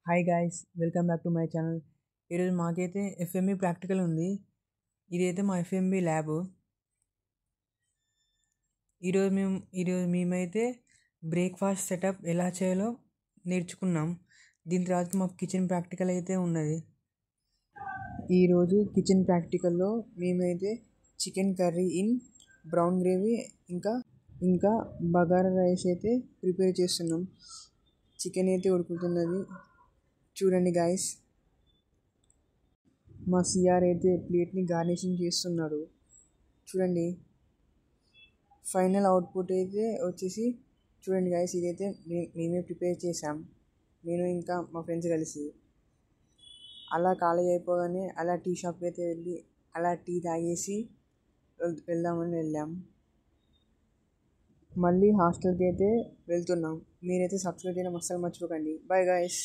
Hi guys, welcome back to my channel. ఈరోజు మాకైతే FME practical ఉంది. ఇదైతే మా ఎఫ్ఎంఈ ల్యాబ్. ఈరోజు మేమైతే బ్రేక్ఫాస్ట్ సెటప్ ఎలా చేయాలో నేర్చుకున్నాం. దీని తర్వాత మాకు కిచెన్ ప్రాక్టికల్ అయితే ఉన్నది. ఈరోజు కిచెన్ ప్రాక్టికల్లో మేమైతే chicken curry in brown gravy ఇంకా బగారా రైస్ అయితే ప్రిపేర్ చేస్తున్నాం. చికెన్ అయితే ఉడుకుతున్నది, చూడండి గాయస్. మా సిఆర్ అయితే ప్లేట్ని గార్నిషింగ్ చేస్తున్నాడు, చూడండి. ఫైనల్ అవుట్పుట్ అయితే వచ్చేసి చూడండి గాయస్. ఇదైతే మేమే ప్రిపేర్ చేసాం, నేను ఇంకా మా ఫ్రెండ్స్ కలిసి. అలా కాలేజ్ అయిపోగానే అలా టీ షాప్కి అయితే వెళ్ళి అలా టీ తాగేసి వెళ్దామని వెళ్ళాం. మళ్ళీ హాస్టల్కి అయితే వెళ్తున్నాం. మీరైతే సబ్స్క్రైబ్ చేయడం అస్సలు మర్చిపోకండి. Bye guys.